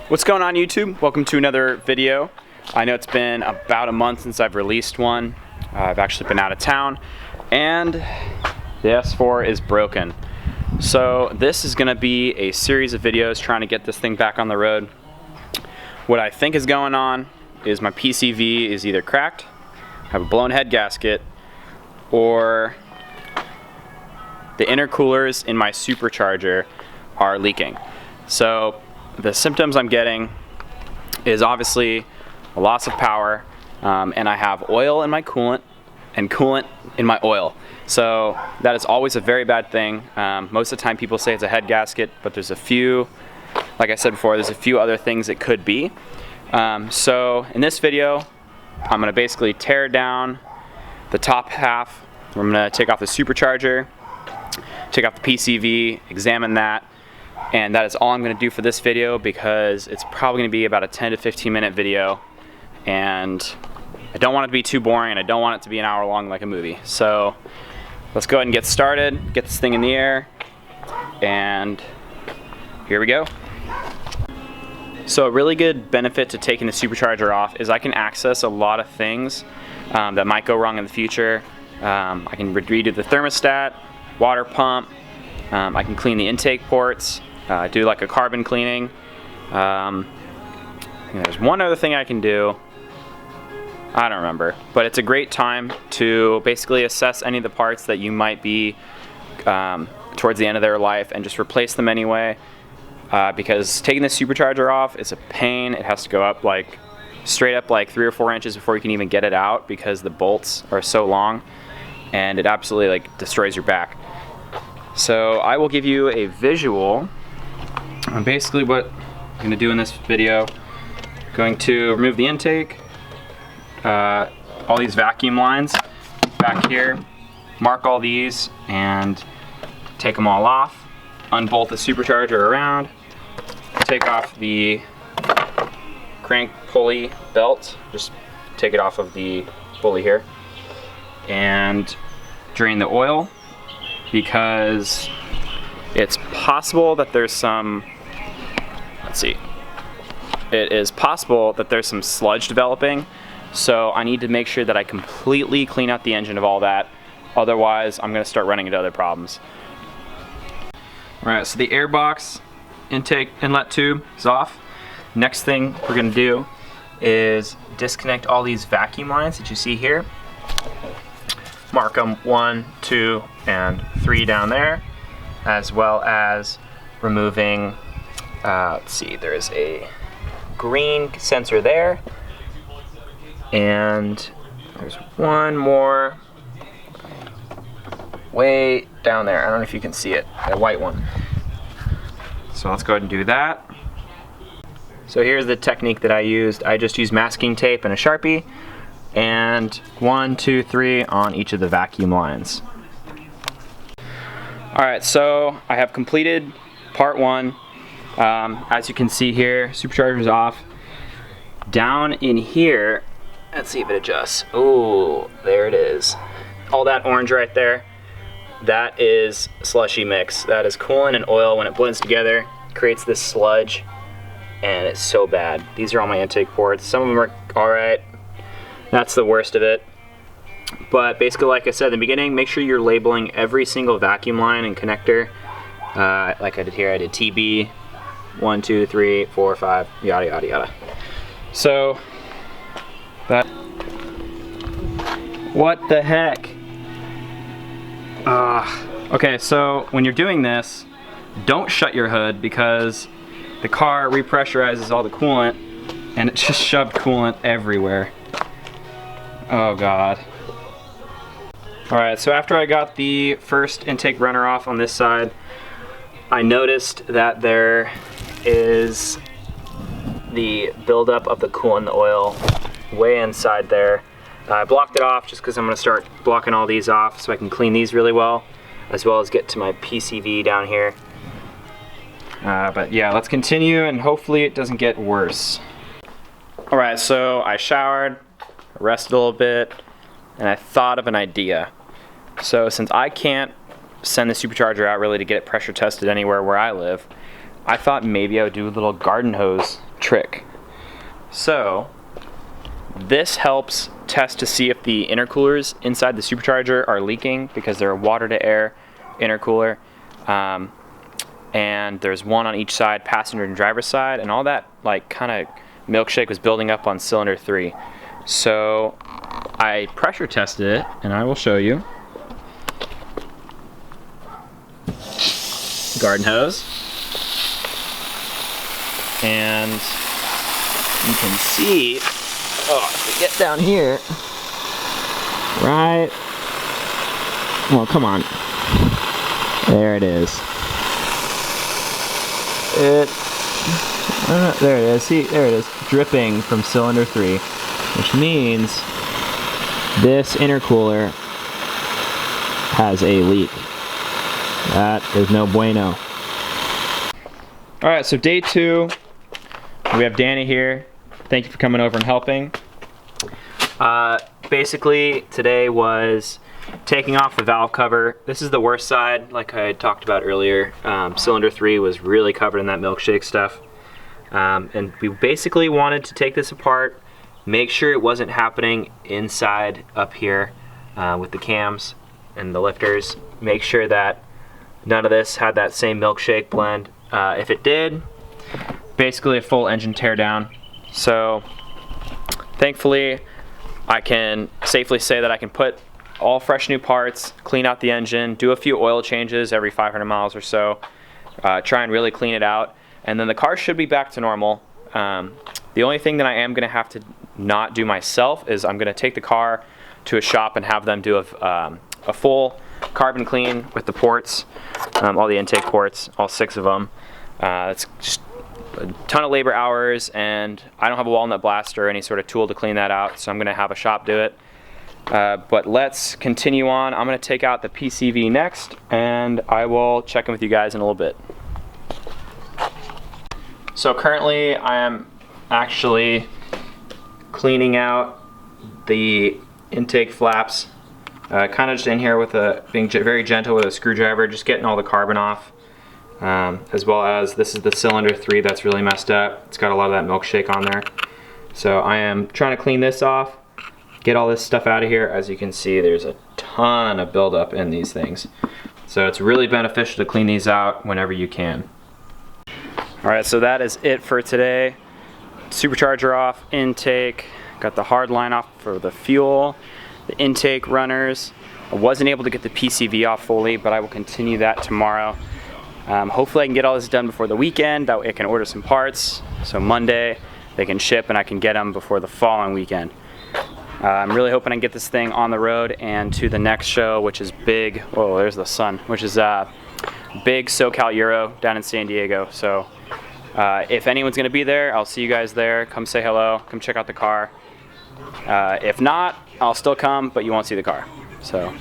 What's going on, YouTube? Welcome to another video. I know it's been about a month since I've released one. I've actually been out of town and the S4 is broken. So this is gonna be a series of videos trying to get this thing back on the road. What I think is going on is my PCV is either cracked, have a blown head gasket, or the intercoolers in my Supercharger are leaking. So the symptoms I'm getting is obviously a loss of power, and I have oil in my coolant and coolant in my oil. So that is always a very bad thing. Most of the time people say it's a head gasket, but there's a few, like I said before, there's a few other things it could be. So in this video, I'm gonna basically tear down the top half. I'm gonna take off the Supercharger, take off the PCV, examine that, and that is all I'm gonna do for this video because it's probably gonna be about a 10 to 15 minute video, and I don't want it to be too boring and I don't want it to be an hour long like a movie. So let's go ahead and get started, get this thing in the air, and here we go. So a really good benefit to taking the Supercharger off is I can access a lot of things that might go wrong in the future. I can redo the thermostat, water pump, I can clean the intake ports, do like a carbon cleaning. There's one other thing I can do, I don't remember, but it's a great time to basically assess any of the parts that you might be towards the end of their life and just replace them anyway, because taking the Supercharger off is a pain. It has to go up like straight up like 3 or 4 inches before you can even get it out because the bolts are so long, and it absolutely like destroys your back. So I will give you a visual on basically what I'm going to do in this video. Going to remove the intake, all these vacuum lines back here, mark all these and take them all off, unbolt the Supercharger around, take off the crank pulley belt, just take it off of the pulley here, and drain the oil because it's possible that there's some, it is possible that there's some sludge developing. So I need to make sure that I completely clean out the engine of all that. Otherwise, I'm gonna start running into other problems. All right, so the air box intake inlet tube is off. Next thing we're gonna do is disconnect all these vacuum lines that you see here. Mark them 1, 2, and 3 down there, as well as removing, let's see, there's a green sensor there, and there's one more way down there. I don't know if you can see it, that white one. So let's go ahead and do that. So here's the technique that I used. I just used masking tape and a Sharpie, and 1, 2, 3 on each of the vacuum lines. Alright, so I have completed part 1. As you can see here, Supercharger's off. Down in here, let's see if it adjusts. Oh, there it is. All that orange right there, that is slushy mix. That is coolant and oil. When it blends together, it creates this sludge, and it's so bad. These are all my intake ports. Some of them are alright. That's the worst of it. But basically, like I said in the beginning, make sure you're labeling every single vacuum line and connector. Like I did here, I did TB, 1, 2, 3, 4, 5, yada, yada, yada. So, that, what the heck? Okay, so when you're doing this, don't shut your hood because the car repressurizes all the coolant and it just shoved coolant everywhere. Oh God. Alright, so after I got the first intake runner off on this side, I noticed that there is the buildup of the coolant and the oil way inside there. I blocked it off just because I'm going to start blocking all these off so I can clean these really well as get to my PCV down here. But yeah, let's continue and hopefully it doesn't get worse. Alright, so I showered, rested a little bit, and I thought of an idea. So since I can't send the Supercharger out really to get it pressure tested anywhere where I live, I thought maybe I would do a little garden hose trick. So this helps test to see if the intercoolers inside the supercharger are leaking, because they're a water to air intercooler. And there's one on each side, passenger and driver side, and all that like kind of milkshake was building up on cylinder 3. So I pressure tested it, and I will show you. Garden hose. And you can see, if we get down here, right, well, come on, there it is. There it is, see, there it is, dripping from cylinder 3, which means this intercooler has a leak. That is no bueno. Alright, so day 2, we have Danny here. Thank you for coming over and helping. Basically, today was taking off the valve cover. This is the worst side, like I had talked about earlier. Cylinder 3 was really covered in that milkshake stuff. And we basically wanted to take this apart, make sure it wasn't happening inside up here with the cams and the lifters. Make sure that none of this had that same milkshake blend. If it did, basically a full engine teardown. So thankfully I can safely say that I can put all fresh new parts, clean out the engine, do a few oil changes every 500 miles or so, try and really clean it out, and then the car should be back to normal. The only thing that I am going to have to not do myself is I'm going to take the car to a shop and have them do a full carbon clean with the ports, all the intake ports, all 6 of them. It's just a ton of labor hours, and I don't have a walnut blaster or any sort of tool to clean that out, so I'm going to have a shop do it. But let's continue on. I'm going to take out the PCV next, and I will check in with you guys in a little bit. So currently I am actually cleaning out the intake flaps, kind of just in here with being very gentle with a screwdriver, just getting all the carbon off. As well as this is the cylinder 3 that's really messed up. It's got a lot of that milkshake on there. So I am trying to clean this off, get all this stuff out of here. As you can see, there's a ton of buildup in these things. So it's really beneficial to clean these out whenever you can. Alright, so that is it for today. Supercharger off, intake, got the hard line off for the fuel, the intake runners. I wasn't able to get the PCV off fully, but I will continue that tomorrow. Hopefully I can get all this done before the weekend, that way I can order some parts, so Monday they can ship and I can get them before the following weekend. I'm really hoping I can get this thing on the road and to the next show, which is big, whoa, there's the sun, which is big SoCal Euro down in San Diego. So if anyone's going to be there, I'll see you guys there. Come say hello, come check out the car. If not, I'll still come, but you won't see the car. So